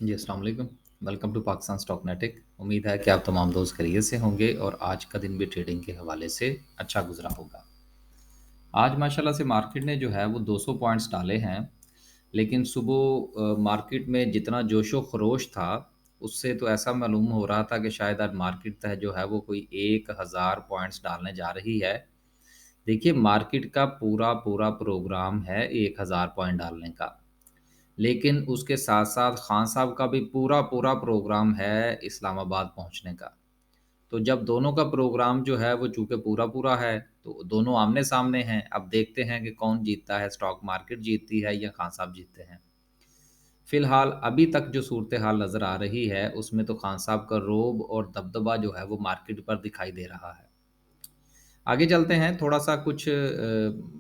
जी, अस्सलाम वालेकुम। Welcome to Pakistan stock नेटिक। उम्मीद है कि आप तमाम दोस्त खैरियत से होंगे और आज का दिन भी ट्रेडिंग के हवाले से अच्छा गुज़रा होगा। आज माशाल्लाह से मार्केट ने जो है वो 200 पॉइंट्स डाले हैं, लेकिन सुबह मार्केट में जितना जोशो-ख़रोश था, उससे तो ऐसा मालूम हो रहा था कि शायद आज मार्केट जो है वो कोई 1000 पॉइंट्स डालने जा रही है। देखिए, मार्केट का पूरा-पूरा प्रोग्राम है 1000 पॉइंट डालने का। लेकिन उसके साथ-साथ खान साहब का भी पूरा-पूरा प्रोग्राम है इस्लामाबाद पहुँचने का। तो जब दोनों का प्रोग्राम जो है वो चूँकि पूरा-पूरा है, तो दोनों आमने-सामने हैं। अब देखते हैं कि कौन जीतता है, स्टॉक मार्केट जीतती है या खान साहब जीतते हैं। फ़िलहाल अभी तक जो सूरत-ए-हाल नज़र आ रही है, उसमें तो खान साहब का रोब और दबदबा जो है वो मार्केट पर दिखाई दे रहा है। आगे चलते हैं, थोड़ा-सा कुछ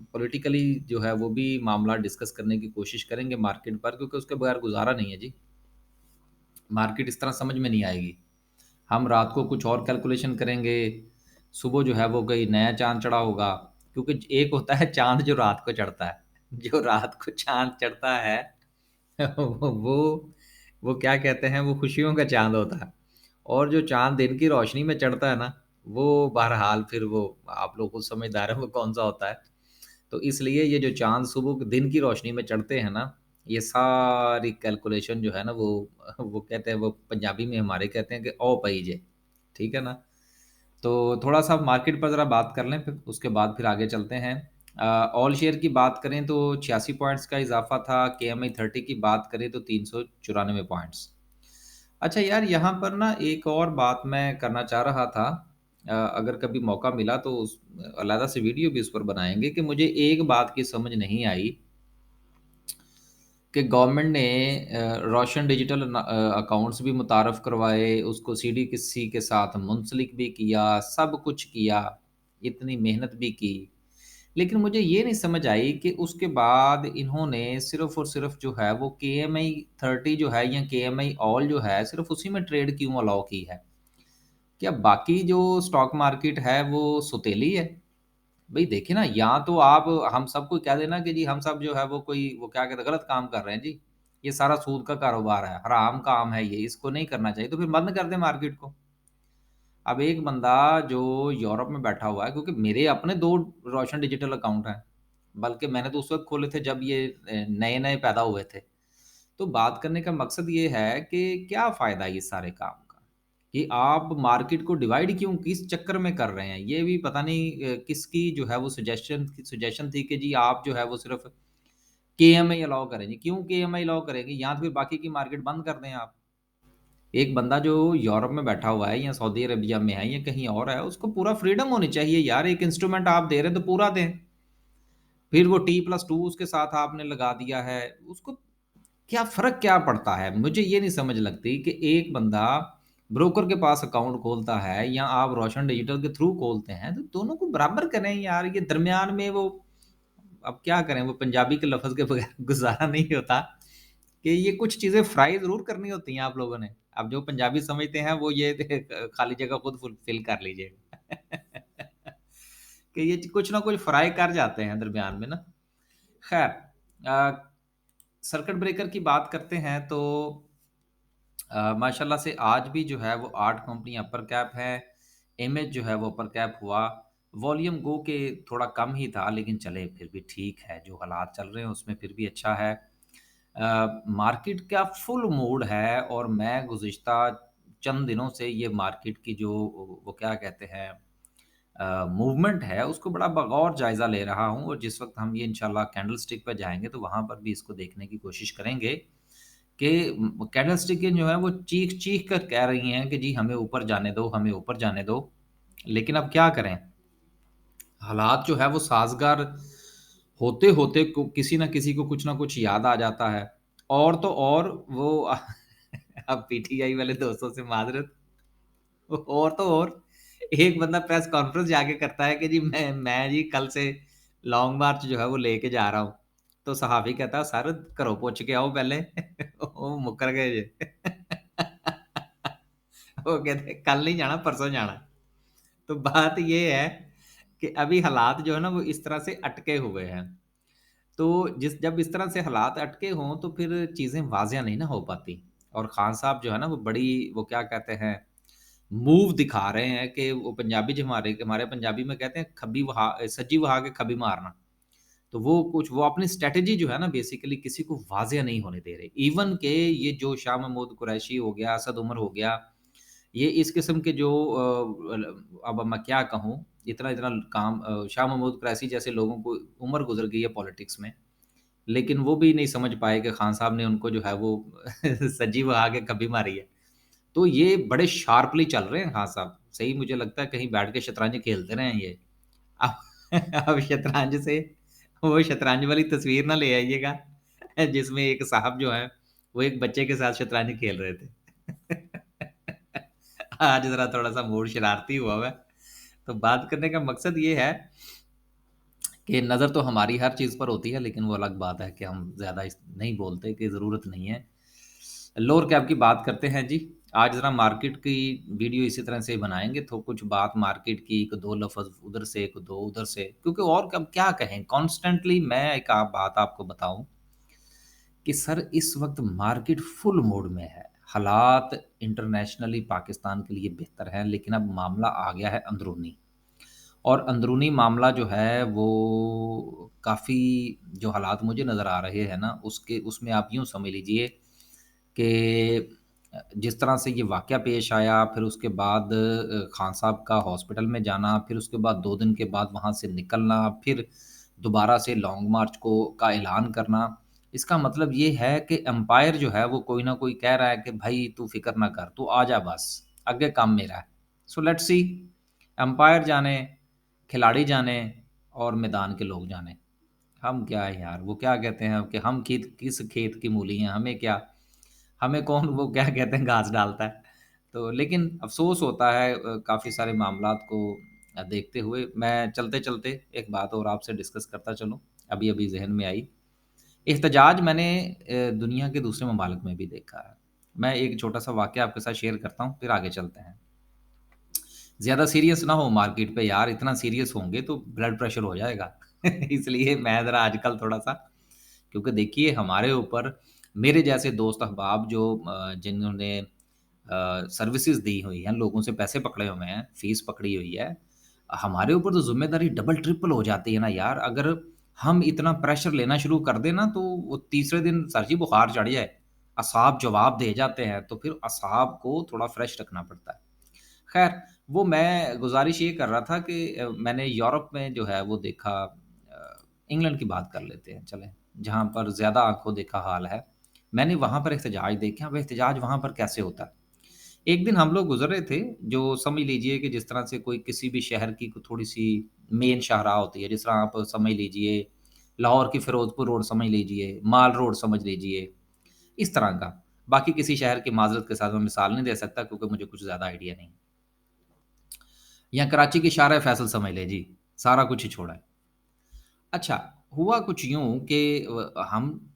पॉलिटिकली जो है वो भी मामला डिस्कस करने की कोशिश करेंगे मार्केट पर क्योंकि उसके बगैर गुज़ारा नहीं है जी। मार्केट इस तरह समझ में नहीं आएगी। हम रात को कुछ और कैलकुलेशन करेंगे, सुबह जो है वो कोई नया चाँद चढ़ा होगा क्योंकि एक होता है चाँद जो रात को चढ़ता है। जो रात को चाँद चढ़ता है वो वो क्या कहते हैं वो खुशियों का चाँद होता है और जो चाँद दिन की रोशनी में चढ़ता है ना, वो बहरहाल फिर वो आप लोग खुद समझदार हैं वो कौन-सा होता है। तो इसलिए ये जो चाँद सुबह दिन की रोशनी में चढ़ते हैं ना, ये सारी कैलकुलेशन जो है ना वो कहते हैं वो पंजाबी में हमारे कहते हैं कि "ओ पई जे", ठीक है ना? तो थोड़ा-सा मार्केट पर ज़रा बात कर लें फिर उसके बाद फिर आगे चलते हैं। ऑल शेयर की बात करें तो 86 पॉइंट्स का इज़ाफ़ा था, केएमआई 30 की बात करें तो 394 पॉइंट्स। अच्छा यार, यहाँ पर ना एक और बात मैं करना चाह रहा था। अगर कभी मौका मिला तो उस अलहदा से वीडियो भी उस पर बनाएँगे कि मुझे एक बात की समझ नहीं आई कि गवर्नमेंट ने रोशन डिजिटल अकाउंट्स भी मुतारफ़ करवाए, उसको सीडीसीसी के साथ मुंसलिक भी किया, सब कुछ किया, इतनी मेहनत भी की। लेकिन मुझे ये नहीं समझ आई कि उसके बाद इन्होंने सिर्फ़ और सिर्फ़ जो है वो केएमआई 30 जो है या केएमआई ऑल जो है, सिर्फ़ उसी में ट्रेड क्यों अलाउ की है? क्या बाकी जो स्टॉक मार्केट है वो सौतेली है? भई देखिए ना, या तो आप हम सबको कह देना कि जी हम सब जो है वो कोई वो क्या कहते हैं गलत काम कर रहे हैं जी। ये सारा सूद का कारोबार है, हराम काम है ये, इसको नहीं करना चाहिए, तो फिर बंद कर दें मार्केट को। अब एक बंदा जो यूरोप में बैठा हुआ है क्योंकि मेरे अपने 2 रोशन डिजिटल अकाउंट हैं, बल्कि मैंने तो उस वक़्त खोले थे जब ये नए-नए पैदा हुए थे। तो बात करने का मकसद ये है कि क्या फ़ायदा इस सारे काम का? कि आप मार्केट को डिवाइड क्यों किस चक्कर में कर रहे हैं? ये भी पता नहीं किसकी जो है वो सजेशन थी कि जी आप जो है वो सिर्फ़ केएमआई अलाउ करें जी। क्यों केएमआई अलाउ करेंगे? या तो फिर बाकी की मार्केट बंद कर दें आप। एक बंदा जो यूरोप में बैठा हुआ है या सऊदी अरेबिया में है या कहीं और है, उसको पूरा फ्रीडम होनी चाहिए यार। एक इंस्ट्रूमेंट आप दे रहे हैं तो पूरा दें। फिर वो T+2 उसके साथ आपने लगा दिया है, उसको क्या फ़र्क क्या पड़ता है? मुझे ये नहीं समझ लगती कि एक बंदा ब्रोकर के पास अकाउंट खोलता है या आप रोशन डिजिटल के थ्रू खोलते हैं, तो दोनों को बराबर करें यार। ये दरमियान में वो अब क्या करें, वो पंजाबी के लफ़्ज़ के बगैर गुज़ारा नहीं होता कि ये कुछ चीज़ें फ्राई ज़रूर करनी होती हैं आप लोगों ने। अब जो पंजाबी समझते हैं वो ये खाली जगह खुद फ़िल कर लीजिएगा कि ये कुछ ना कुछ फ्राई कर जाते हैं दरमियान में ना। ख़ैर सर्किट ब्रेकर की बात करते हैं तो माशाल्लाह से आज भी जो है वो 8 कंपनियाँ अपर कैप हैं, इमेज जो है वो अपर कैप हुआ। वॉल्यूम गो के थोड़ा कम ही था लेकिन चले फिर भी ठीक है, जो हालात चल रहे हैं उसमें फिर भी अच्छा है। मार्केट का फुल मूड है और मैं गुज़िश्ता चंद दिनों से ये मार्केट की जो वो क्या कहते हैं मूवमेंट है उसको बड़ा बगौर जायज़ा ले रहा हूँ और जिस वक़्त हम ये इंशाल्लाह कैंडलस्टिक पे जाएँगे तो वहाँ पर भी इसको देखने की कोशिश करेंगे कि कैंडलस्टिक जो है वो चीख-चीख कर कह रही हैं कि जी हमें ऊपर जाने दो, हमें ऊपर जाने दो। लेकिन अब क्या करें? हालात जो है वो साज़गार होते-होते को किसी न किसी को कुछ न कुछ याद आ जाता है। और तो और वो अब पीटीआई वाले दोस्तों से माज़रत और तो और एक बंदा प्रेस कॉन्फ्रेंस जाके करता है कि जी मैं जी कल से लॉन्ग मार्च जो है वो लेके जा रहा हूँ। तो सहाफ़ी कहता है सर घरों पुੱਛ के आओ पहले वो मुकर गए जे। वो कहते कल नहीं जाना परसों जाना। तो बात ये है कि अभी हालात जो है ना वो इस तरह से अटके हुए हैं। तो जब इस तरह से हालात अटके हों तो फिर चीज़ें वाज़िया नहीं ना हो पाती और खान साहब जो है ना वो बड़ी वो क्या कहते हैं मूव दिखा रहे हैं कि वो पंजाबी जो हमारे हमारे पंजाबी में कहते हैं खब्बी वहा सज्जी वहा के खब्बी मारना। तो वो कुछ वो अपनी स्ट्रैटेजी जो है ना बेसिकली किसी को वाज़िया नहीं होने दे रहे। इवन के ये जो शाह महमूद कुरैशी हो गया, असद उमर हो गया, ये इस किस्म के जो अब मैं क्या कहूँ, इतना-इतना काम शाह महमूद कुरैशी जैसे लोगों को उम्र गुज़र गई है पॉलिटिक्स में, लेकिन वो भी नहीं समझ पाए कि खान साहब ने उनको जो है वो सज्जी वहा के कभी मारी है। तो ये बड़े शार्पली चल रहे हैं खान साहब। सही मुझे लगता है कहीं बैठ के शतरंज खेलते रहे हैं ये। अब अब शतरंज से वो शतरंज वाली तस्वीर ना ले आइएगा जिसमें एक साहब जो हैं, वो एक बच्चे के साथ शतरंज खेल रहे थे। आज ज़रा थोड़ा-सा मूड शरारती हुआ हुआ है। तो बात करने का मकसद ये है कि नज़र तो हमारी हर चीज़ पर होती है, लेकिन वो अलग बात है कि हम ज़्यादा इस नहीं बोलते कि ज़रूरत नहीं है। लोअर कैप की बात करते हैं जी। आज ज़रा मार्केट की वीडियो इसी तरह से बनाएँगे, तो कुछ बात मार्केट की, 1-2 लफ़्ज़ उधर से, 1-2 उधर से, क्योंकि और अब क्या कहें, कॉन्स्टेंटली मैं एक बात आपको बताऊँ कि सर इस वक़्त मार्केट फुल मोड में है। हालात इंटरनेशनली पाकिस्तान के लिए बेहतर हैं, लेकिन अब मामला आ गया है अंदरूनी। और अंदरूनी मामला जो है वो काफ़ी जो हालात मुझे नज़र आ रहे हैं ना, उसके उसमें आप यूँ समझ लीजिए कि जिस तरह से ये वाक़या पेश आया, फिर उसके बाद खान साहब का हॉस्पिटल में जाना, फिर उसके बाद 2 दिन के बाद वहाँ से निकलना, फिर दोबारा से लॉन्ग मार्च को का ऐलान करना। इसका मतलब ये है कि एम्पायर जो है वो कोई न कोई कह रहा है कि भई तू फ़िक्र ना कर, तू आ जा बस, आगे काम मेरा है। सो लेट्स सी एम्पायर जाने, खिलाड़ी जाने और मैदान के लोग जाने। हम क्या है यार, वो क्या कहते हैं कि हम खेत किस खेत की मूली हैं, हमें क्या, हमें कौन वो क्या कहते हैं घास डालता है। तो लेकिन अफ़सोस होता है काफ़ी सारे मामलात को देखते हुए। मैं चलते-चलते एक बात और आपसे डिस्कस करता चलूँ, अभी-अभी ज़हन में आई। एहतजाज मैंने दुनिया के दूसरे ममालिक में भी देखा है। मैं एक छोटा-सा वाक़या आपके साथ शेयर करता हूँ, फिर आगे चलते हैं। ज़्यादा सीरियस ना हो मार्केट पे यार, इतना सीरियस होंगे तो ब्लड प्रेशर हो जाएगा। इसलिए मैं ज़रा आजकल थोड़ा-सा, क्योंकि देखिए हमारे ऊपर मेरे जैसे दोस्त अहबाब जो जिन्होंने सर्विसेज़ दी हुई हैं, लोगों से पैसे पकड़े हुए हैं, फ़ीस पकड़ी हुई है, हमारे ऊपर तो ज़िम्मेदारी डबल ट्रिपल हो जाती है ना यार। अगर हम इतना प्रेशर लेना शुरू कर दें ना, तो वो तीसरे दिन सर जी बुखार चढ़ जाए, असाब जवाब दे जाते हैं, तो फिर असाब को थोड़ा फ्रेश रखना पड़ता है। ख़ैर, वो मैं गुज़ारिश ये कर रहा था कि मैंने यूरोप में जो है वो देखा, इंग्लैंड की बात कर लेते हैं चलें, जहाँ पर ज़्यादा आँखों देखा हाल है। मैंने वहाँ पर एहतजाज देखे, अब एहतजाज वहाँ पर कैसे होता है। एक दिन हम लोग गुज़र रहे थे, जो समझ लीजिए कि जिस तरह से कोई किसी भी शहर की को थोड़ी-सी मेन शाहराह होती है, जिस तरह आप समझ लीजिए, लाहौर की फ़िरोज़पुर रोड समझ लीजिए, माल रोड समझ लीजिए, इस तरह का। बाकी किसी शहर की माज़रत के साथ मैं मिसाल नहीं दे सकता क्योंकि मुझे कुछ ज़्यादा आइडिया नहीं। या कराची की शार फैसल समझ लें जी, सारा कुछ ही छोड़ा है। अच्छा, हुआ कुछ यूँ कि हम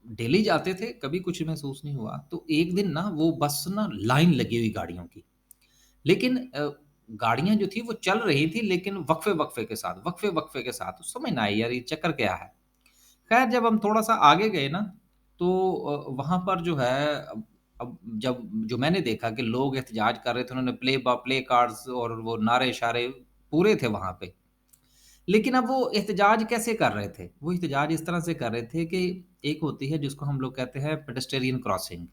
डेली जाते थे, कभी कुछ महसूस नहीं हुआ। तो एक दिन ना वो बस ना लाइन लगी हुई गाड़ियों की। लेकिन गाड़ियाँ जो थी वो चल रही थी लेकिन वक़्फ़े-वक़्फ़े के साथ। समझ ना आई यार ये चक्कर क्या है? ख़ैर जब हम थोड़ा-सा आगे गए ना, तो वहाँ पर जो है अब जब जो मैंने देखा कि लोग एहतजाज कर रहे थे, उन्होंने प्ले कार्ड्स और वो नारे-शारे पूरे थे वहाँ पे। लेकिन अब वो एहतजाज कैसे कर रहे थे? वो एहतजाज इस तरह से कर रहे थे कि एक होती है जिसको हम लोग कहते हैं पेडेस्टेरियन क्रॉसिंग।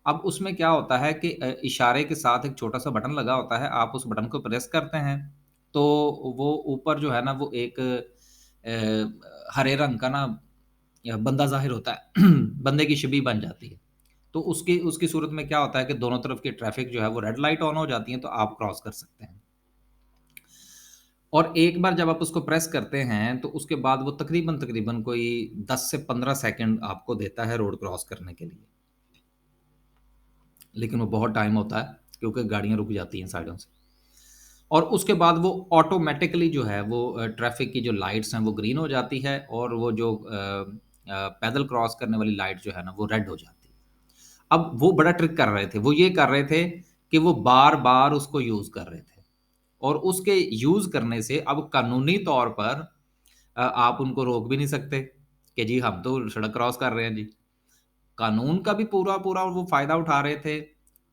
अब उसमें क्या होता है कि इशारे के साथ एक छोटा-सा बटन लगा होता है, आप उस बटन को प्रेस करते हैं, तो वो ऊपर जो है ना वो एक हरे रंग का ना बंदा ज़ाहिर होता है, बंदे की छवि बन जाती है। तो उसकी उसकी सूरत में क्या होता है कि दोनों तरफ की ट्रैफ़िक जो है वो रेड लाइट ऑन हो जाती है, तो आप क्रॉस कर सकते हैं। और एक बार जब आप उसको प्रेस करते हैं, तो उसके बाद वो तकरीबन-तकरीबन कोई 10 से 15 सेकंड आपको देता है रोड क्रॉस करने के लिए। लेकिन वो बहुत टाइम होता है, क्योंकि गाड़ियाँ रुक जाती हैं साइडों से। और उसके बाद वो ऑटोमैटिकली जो है वो ट्रैफ़िक की जो लाइट्स हैं वो ग्रीन हो जाती है और वो जो पैदल क्रॉस करने वाली लाइट जो है ना वो रेड हो जाती है। अब वो बड़ा ट्रिक कर रहे थे, वो ये कर रहे थे कि वो बार-बार उसको यूज़ कर रहे थे और उसके यूज़ करने से अब कानूनी तौर पर आप उनको रोक भी नहीं सकते कि जी हम तो सड़क क्रॉस कर रहे हैं जी। कानून का भी पूरा-पूरा वो फ़ायदा उठा रहे थे,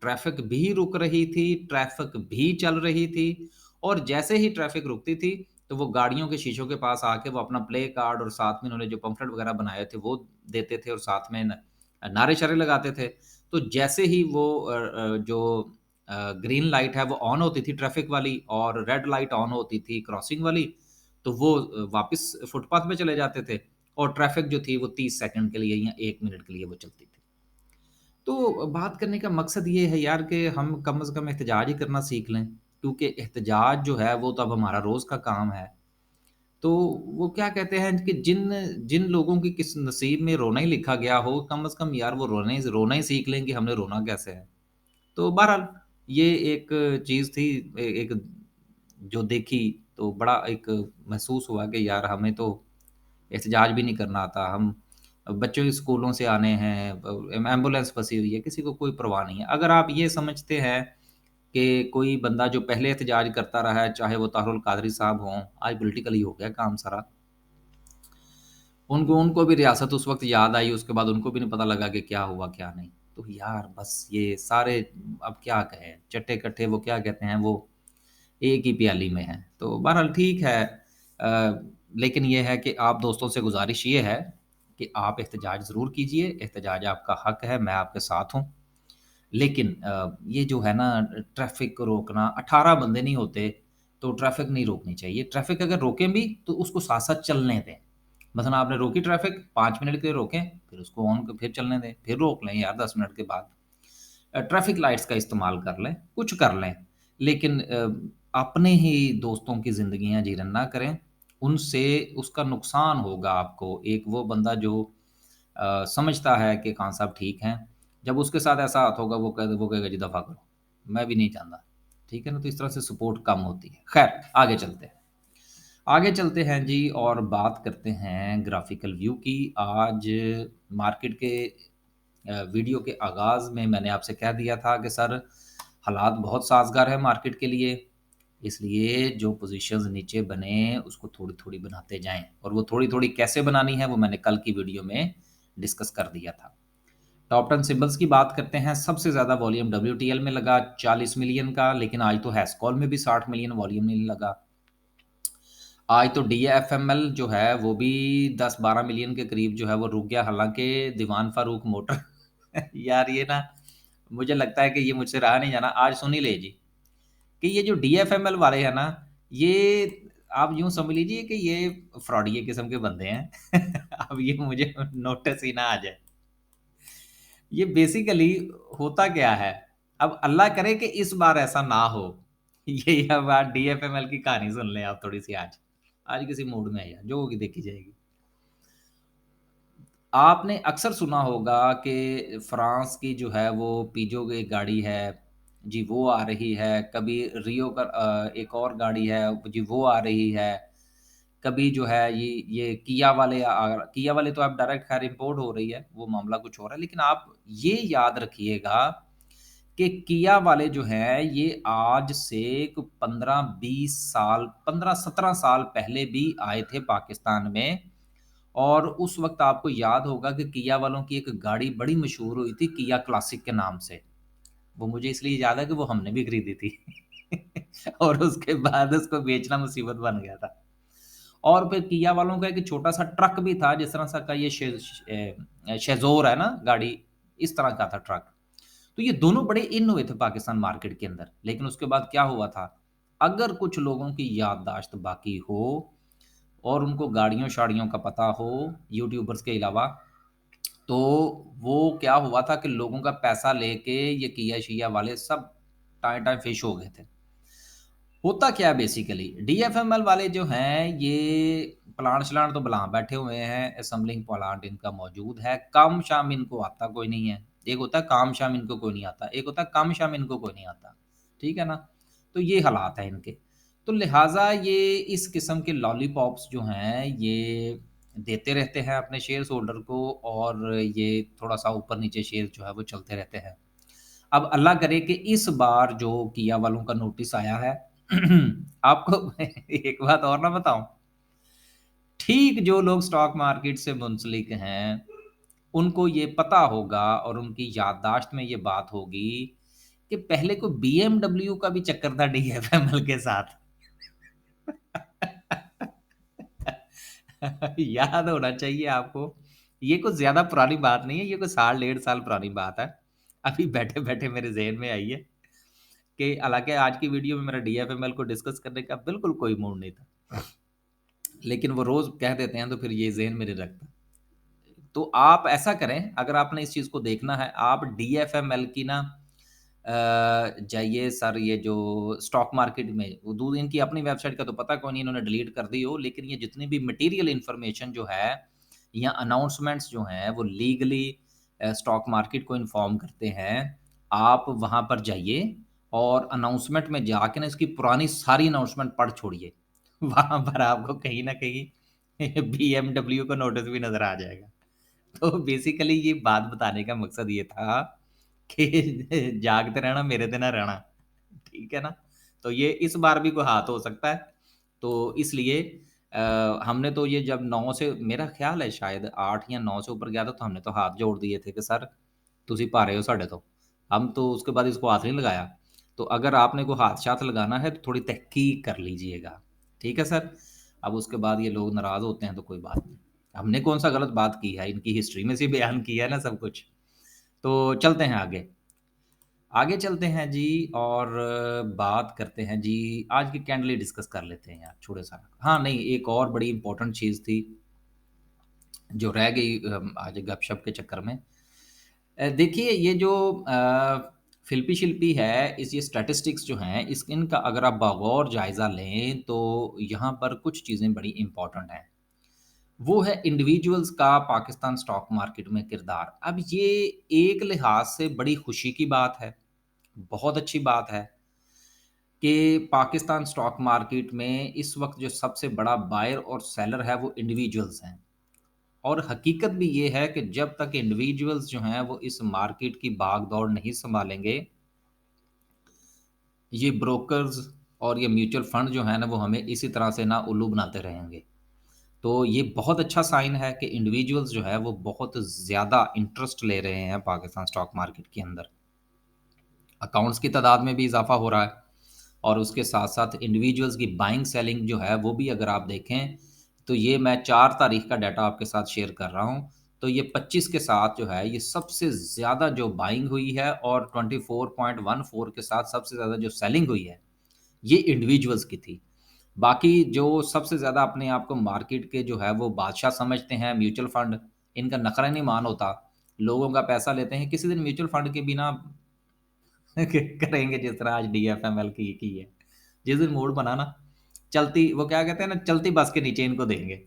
ट्रैफ़िक भी रुक रही थी, ट्रैफ़िक भी चल रही थी और जैसे ही ट्रैफ़िक रुकती थी, तो वो गाड़ियों के शीशों के पास आके वो अपना प्ले कार्ड और साथ में उन्होंने जो पम्फलेट वगैरह बनाए थे, वो देते थे और साथ में नारे-शारे लगाते थे। तो जैसे ही वो जो ग्रीन लाइट है वो ऑन होती थी ट्रैफ़िक वाली और रेड लाइट ऑन होती थी क्रॉसिंग वाली, तो वो वापस फुटपाथ पे चले जाते थे और ट्रैफ़िक जो थी वो 30 सेकंड के लिए या 1 मिनट के लिए वो चलती थी। तो बात करने का मकसद ये है यार कि हम कम से कम एहतजाज ही करना सीख लें, क्योंकि एहतजाज जो है वो तो अब हमारा रोज़ का काम है। तो वो क्या कहते हैं कि जिन जिन लोगों की किस नसीब में रोना ही लिखा गया हो, कम से कम यार वो रोना ही सीख लें कि हमने रोना कैसे है। तो बहरहाल ये एक चीज़ थी एक जो देखी तो बड़ा एक महसूस हुआ कि यार हमें तो एहतजाज भी नहीं करना आता। हम बच्चों के स्कूलों से आने हैं, एम्बुलेंस फँसी हुई है, किसी को कोई परवाह नहीं है। अगर आप ये समझते हैं कि कोई बंदा जो पहले एहतजाज करता रहा है, चाहे वो तारुल कादरी साहब हों, आज पॉलिटिकली हो गया काम सारा। उनको उनको भी रियासत उस वक़्त याद आई, उसके बाद उनको भी नहीं पता लगा कि क्या हुआ, क्या नहीं। तो यार बस ये सारे अब क्या कहें, चट्टे-कट्टे वो क्या कहते हैं, वो एक ही प्याली में हैं। तो बहरहाल ठीक है लेकिन ये है कि आप दोस्तों से गुज़ारिश ये है कि आप एहतजाज ज़रूर कीजिए, एहतजाज आपका हक है, मैं आपके साथ हूँ। लेकिन ये जो है ना ट्रैफ़िक को रोकना 18 बंदे नहीं होते, तो ट्रैफ़िक नहीं रोकनी चाहिए। ट्रैफ़िक अगर रोकें भी, तो उसको साथ-साथ चलने दें। मसलन आपने रोकी ट्रैफ़िक, 5 मिनट के लिए रोकें, फिर उसको ऑन क फिर चलने दें, फिर रोक लें यार 10 मिनट के बाद। ट्रैफ़िक लाइट्स का इस्तेमाल कर लें, कुछ कर लें, लेकिन अपने ही दोस्तों की ज़िंदगियाँ जीरन ना करें, उनसे उसका नुकसान होगा आपको। एक वो बंदा जो समझता है कि खान साहब ठीक हैं, जब उसके साथ ऐसा हाथ होगा वो कहेगा जी दफ़ा करो, मैं भी नहीं चाहता। ठीक है ना? तो इस तरह से सपोर्ट कम होती है। ख़ैर आगे चलते हैं। आगे चलते हैं जी और बात करते हैं ग्राफ़िकल व्यू की। आज मार्केट के वीडियो के आगाज़ में मैंने आपसे कह दिया था कि सर हालात बहुत साज़गार है मार्केट के लिए, इसलिए जो पोज़ीशंस नीचे बने उसको थोड़ी-थोड़ी बनाते जाएँ और वो थोड़ी-थोड़ी कैसे बनानी है वो मैंने कल की वीडियो में डिस्कस कर दिया था। टॉप 10 सिम्बल्स की बात करते हैं, सबसे ज़्यादा वॉल्यूम डब्ल्यूटीएल में लगा 40 मिलियन का, लेकिन आज तो हैस्कॉल में भी 60 मिलियन वॉल्यूम नहीं लगा। आज तो डीएफएमएल जो है वो भी 10-12 मिलियन के करीब जो है वो रुक गया, हालाँकि दीवान फ़ारूक मोटर यार ये ना मुझे लगता है कि ये मुझसे रहा नहीं जाना। आज सुन ही ले जी, कि ये जो डीएफएमएल वाले हैं ना, ये आप यूँ समझ लीजिए कि ये फ्रॉडिये किस्म के बंदे हैं। अब ये मुझे नोटिस ही ना आ जाए। ये बेसिकली होता क्या है? अब अल्लाह करे कि इस बार ऐसा ना हो। ये अब आप डीएफएमएल की कहानी सुन लें आप थोड़ी-सी आज। आज किसी मूड में है यार, जो होगी देखी जाएगी। आपने अक्सर सुना होगा कि फ्रांस की जो है वो पिज्जो की गाड़ी है, जी वो आ रही है। कभी रियो का एक और गाड़ी है, जी वो आ रही है। कभी जो है ये किया वाले तो अब डायरेक्ट ख़ैर इम्पोर्ट हो रही है, वो मामला कुछ और है। लेकिन आप ये याद रखिएगा कि किया वाले जो हैं ये आज से क 15-20 साल 15-17 साल पहले भी आए थे पाकिस्तान में और उस वक़्त आपको याद होगा कि किया वालों की एक गाड़ी बड़ी मशहूर हुई थी किया क्लासिक के नाम से। वो मुझे इसलिए याद है कि वो हमने भी खरीदी थी और उसके बाद उसको बेचना मुसीबत बन गया था। और फिर किया वालों का एक छोटा-सा ट्रक भी था जिस तरह सा का ये शेज़ोर है ना गाड़ी, इस तरह का था ट्रक। तो ये दोनों बड़े इन हुए थे पाकिस्तान मार्केट के अंदर। लेकिन उसके बाद क्या हुआ था, अगर कुछ लोगों की याददाश्त बाकी हो और उनको गाड़ियों-शाड़ियों का पता हो, यूट्यूबर्स के अलावा, तो वो क्या हुआ था कि लोगों का पैसा लेके ये किया-शिया वाले सब टाएँ-टाएँ फिश हो गए थे। होता क्या है बेसिकली, डीएफएमएल वाले जो हैं, ये प्लांट-श्लांट तो बना बैठे हुए हैं, असेंबलिंग प्लांट इनका मौजूद है, काम-शाम इनको आता कोई नहीं है। एक होता है काम-शाम इनको कोई नहीं आता, एक होता है कम-शाम इनको कोई नहीं आता, ठीक है ना? तो ये हालात हैं इनके। तो लिहाज़ा ये इस किस्म के लॉलीपॉप्स जो हैं, ये देते रहते हैं अपने शेयर्स होल्डर को और ये थोड़ा-सा ऊपर-नीचे शेयर जो है वो चलते रहते हैं। अब अल्लाह करे कि इस बार जो किया वालों का नोटिस आया है आपको एक बात और ना बताऊँ? ठीक जो लोग स्टॉक मार्केट से मुंसलिक हैं, उनको ये पता होगा और उनकी याददाश्त में ये बात होगी कि पहले को बीएमडब्ल्यू का भी चक्कर था डीएफएमएल के साथ। याद होना चाहिए आपको। ये कुछ ज़्यादा पुरानी बात नहीं है, ये कोई साल डेढ़ साल पुरानी बात है। अभी बैठे-बैठे मेरे ज़हन में आई है कि हालाँकि आज की वीडियो में मेरा डीएफएमएल को डिस्कस करने का बिल्कुल कोई मूड नहीं था। लेकिन वो रोज़ कह देते हैं तो फिर ये ज़हन में नहीं रखता। तो आप ऐसा करें, अगर आपने इस चीज़ को देखना है, आप डीएफएमएल की ना जाइए सर, ये जो स्टॉक मार्केट में वो दू इनकी अपनी वेबसाइट का तो पता कौन नहीं, इन्होंने डिलीट कर दी हो, लेकिन ये जितनी भी मटेरियल इन्फॉर्मेशन जो है या अनाउंसमेंट्स जो हैं वो लीगली स्टॉक मार्केट को इन्फॉर्म करते हैं। आप वहाँ पर जाइए और अनाउंसमेंट में जाके ना इसकी पुरानी सारी अनाउंसमेंट पढ़ छोड़िए। वहाँ पर आपको कहीं न कहीं बीएमडब्ल्यू का नोटिस भी नज़र आ जाएगा। तो बेसिकली ये बात बताने का मकसद ये था कि जागते रहना मेरे से ना रहना, ठीक है ना? तो ये इस बार भी कोई हाथ हो सकता है। तो इसलिए हमने तो ये जब 9 से मेरा ख़्याल है शायद 8 या 9 से ऊपर गया था, तो हमने तो हाथ जोड़ दिए थे कि सर तुसी भारे हो साडे तो। हम तो उसके बाद इसको हाथ नहीं लगाया। तो अगर आपने कोई हाथ-शाथ लगाना है तो थोड़ी तहक़ीक़ कर लीजिएगा। ठीक है सर? अब उसके बाद ये लोग नाराज़ होते हैं तो कोई बात नहीं। हमने कौन-सा गलत बात की है, इनकी हिस्ट्री में से बयान किया है ना सब कुछ। तो चलते हैं आगे। आगे चलते हैं जी और बात करते हैं जी, आज की कैंडल ही डिस्कस कर लेते हैं यार, छोड़ो सारा। हाँ, नहीं, एक और बड़ी इम्पोर्टेंट चीज़ थी, जो रह गई आज गपशप के चक्कर में। देखिए ये जो फ़िल्पी-शिल्पी है, इस ये स्टैटिस्टिक्स जो हैं, इनका अगर आप बगौर जायज़ा लें, तो यहाँ पर कुछ चीज़ें बड़ी इम्पोर्टेंट हैं। वो है इंडिविजुअल्स का पाकिस्तान स्टॉक मार्केट में किरदार। अब ये एक लिहाज से बड़ी खुशी की बात है, बहुत अच्छी बात है कि पाकिस्तान स्टॉक मार्केट में इस वक़्त जो सबसे बड़ा बायर और सेलर है, वो इंडिविजुअल्स हैं। और हकीकत भी ये है कि जब तक इंडिविजुअल्स जो हैं, वो इस मार्केट की भाग-दौड़ नहीं सँभालेंगे, ये ब्रोकर्स और ये म्यूचुअल फंड जो हैं ना, वो हमें इसी तरह से ना उल्लू बनाते रहेंगे। तो ये बहुत अच्छा साइन है कि इंडिविजुअल्स जो है वो बहुत ज़्यादा इंटरेस्ट ले रहे हैं पाकिस्तान स्टॉक मार्केट के अंदर। अकाउंट्स की तादाद में भी इज़ाफ़ा हो रहा है और उसके साथ-साथ इंडिविजुअल्स की बाइंग सेलिंग जो है वो भी अगर आप देखें, तो ये मैं 4 तारीख़ का डाटा आपके साथ शेयर कर रहा हूँ। तो ये 25 के साथ जो है ये सबसे ज़्यादा जो बाइंग हुई है और 24.14 के साथ सबसे ज़्यादा जो सेलिंग हुई है, ये इंडिविजुअल्स की थी। बाकी जो सबसे ज़्यादा अपने आप को मार्केट के जो है वो बादशाह समझते हैं म्यूचुअल फंड, इनका नखरा नहीं मान होता। लोगों का पैसा लेते हैं, किसी दिन म्यूचुअल फंड के बिना करेंगे जिस तरह आज डीएफएमएल की है। जिस दिन मूड बना ना, चलती वो क्या कहते हैं ना, चलती बस के नीचे इनको देंगे।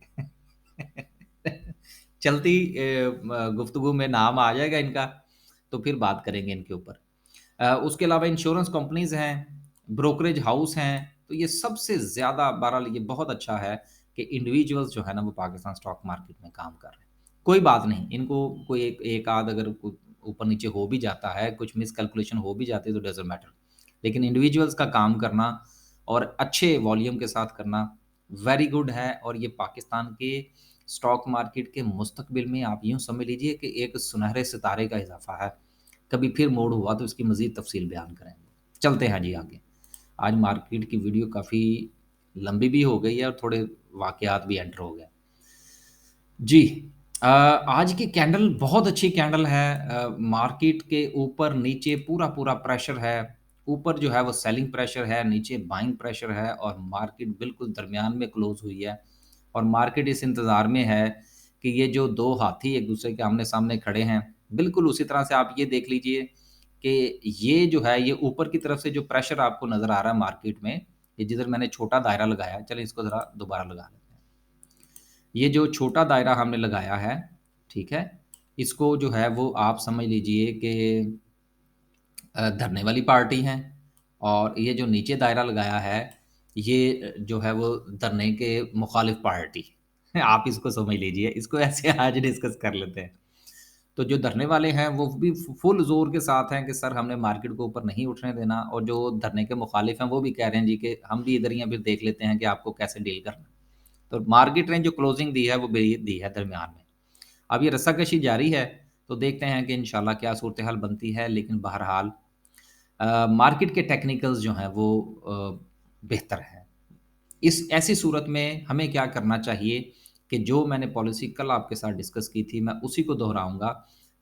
चलती गुफ्तगू में नाम आ जाएगा इनका, तो फिर बात करेंगे इनके ऊपर। उसके अलावा इंश्योरेंस कंपनीज़ हैं, ब्रोकरेज हाउस हैं, तो ये सबसे ज़्यादा बहरहाल ये बहुत अच्छा है कि इंडिविजुअल्स जो है ना वो पाकिस्तान स्टॉक मार्केट में काम कर रहे हैं। कोई बात नहीं, इनको कोई एक एक आध अगर कु ऊपर-नीचे हो भी जाता है, कुछ मिसकैलकुलेशन हो भी जाती है तो डज़न्ट मैटर। लेकिन इंडिविजुअल्स का काम करना और अच्छे वॉल्यूम के साथ करना वेरी गुड है और ये पाकिस्तान के स्टॉक मार्केट के मुस्तकबिल में आप यूँ समझ लीजिए कि एक सुनहरे सितारे का इज़ाफ़ा है। कभी फिर मूड हुआ तो इसकी मज़ीद तफ़सील बयान करेंगे। चलते हैं जी आगे। आज मार्केट की वीडियो काफ़ी लंबी भी हो गई है और थोड़े वाक़यात भी एंटर हो गए। जी। आज की कैंडल बहुत अच्छी कैंडल है। मार्केट के ऊपर-नीचे पूरा-पूरा प्रेशर है। ऊपर जो है वो सेलिंग प्रेशर है, नीचे बाइंग प्रेशर है और मार्केट बिल्कुल दरमियान में क्लोज़ हुई है। और मार्केट इस इंतज़ार में है कि ये जो 2 हाथी एक-दूसरे के आमने-सामने खड़े हैं, बिल्कुल उसी तरह से आप ये देख लीजिए कि ये जो है, ये ऊपर की तरफ से जो प्रेशर आपको नज़र आ रहा है मार्केट में, ये जिधर मैंने छोटा दायरा लगाया है, चलें इसको ज़रा दोबारा लगा लेते हैं। ये जो छोटा दायरा हमने लगाया है, ठीक है? इसको जो है वो आप समझ लीजिए कि धरने वाली पार्टी हैं और ये जो नीचे दायरा लगाया है, ये जो है वो धरने के मुखालिफ पार्टी। आप इसको समझ लीजिए, इसको ऐसे आज डिस्कस कर लेते हैं। तो जो धरने वाले हैं वो भी फुल ज़ोर के साथ हैं कि सर हमने मार्केट को ऊपर नहीं उठने देना और जो धरने के मुखालिफ हैं वो भी कह रहे हैं जी कि हम भी इधर ही हैं, फिर देख लेते हैं कि आपको कैसे डील करना है। तो मार्केट ने जो क्लोजिंग दी है वो भी दी है दरमियान में। अब ये रस्साकशी जारी है, तो देखते हैं कि इंशाल्लाह क्या सूरत हाल बनती है। लेकिन बहरहाल मार्केट के टेक्निकल्स जो हैं वो बेहतर हैं। इस ऐसी सूरत में हमें क्या करना चाहिए कि जो मैंने पॉलिसी कल आपके साथ डिस्कस की थी, मैं उसी को दोहराऊँगा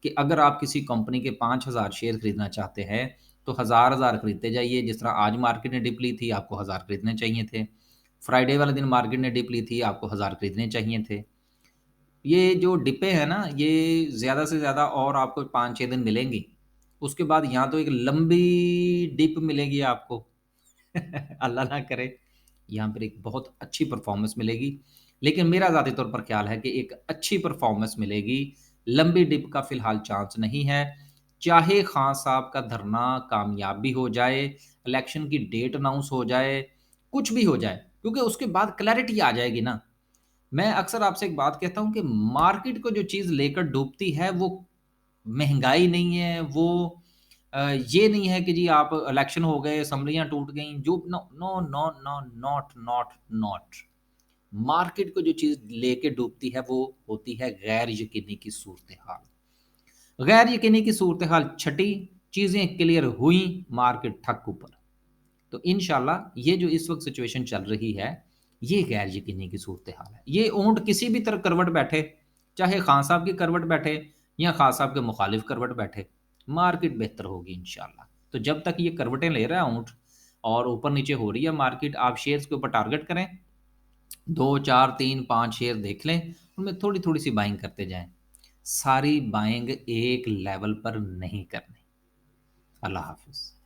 कि अगर आप किसी कंपनी के 5,000 शेयर खरीदना चाहते हैं, तो हज़ार-हज़ार खरीदते जाइए। जिस तरह आज मार्केट ने डिप ली थी, आपको 1000 खरीदने चाहिए थे। फ्राइडे वाले दिन मार्केट ने डिप ली थी, आपको 1000 खरीदने चाहिए थे। ये जो डिपें हैं ना, ये ज़्यादा से ज़्यादा और आपको 5-6 दिन मिलेंगी। उसके बाद या तो एक लंबी डिप मिलेगी आपको अल्लाह ना करे, यहाँ पर एक बहुत अच्छी परफ़ॉर्मेंस मिलेगी। लेकिन मेरा ज़ाती तौर पर ख़्याल है कि एक अच्छी परफ़ॉर्मेंस मिलेगी, लंबी डिप का फ़िलहाल चांस नहीं है। चाहे खान साहब का धरना कामयाब भी हो जाए, इलेक्शन की डेट अनाउंस हो जाए, कुछ भी हो जाए, क्योंकि उसके बाद क्लैरिटी आ जाएगी ना। मैं अक्सर आपसे एक बात कहता हूँ कि मार्केट को जो चीज़ लेकर डूबती है, वो महँगाई नहीं है, वो ये नहीं है कि जी आप इलेक्शन हो गए, असम्बलियाँ टूट गईं, जो no no no no not not not. Market को जो चीज़ लेके डूबती है, वो होती है गैर यकीनी की सूरत-ए-हाल। गैर यकीनी की सूरत-ए-हाल छँटी, चीज़ें क्लियर हुईं, मार्केट ठक ऊपर। तो इंशाल्लाह ये जो इस वक़्त सिचुएशन चल रही है, ये गैर यकीनी की सूरत-ए-हाल है। ये ऊँट किसी भी तरह करवट बैठे, चाहे खान साहब की करवट बैठे या खान साहब के मुखालिफ करवट बैठे, मार्केट बेहतर होगी इंशाल्लाह। तो जब तक ये करवटें ले रहा है ऊँट और ऊपर-नीचे हो रही है मार्केट, आप शेयर्स के ऊपर टारगेट करें, 2, 4, 3, 5 शेयर देख लें, उनमें थोड़ी-थोड़ी सी बाइंग करते जाएँ। सारी बाइंग एक लेवल पर नहीं करनी। अल्लाह हाफ़िज़।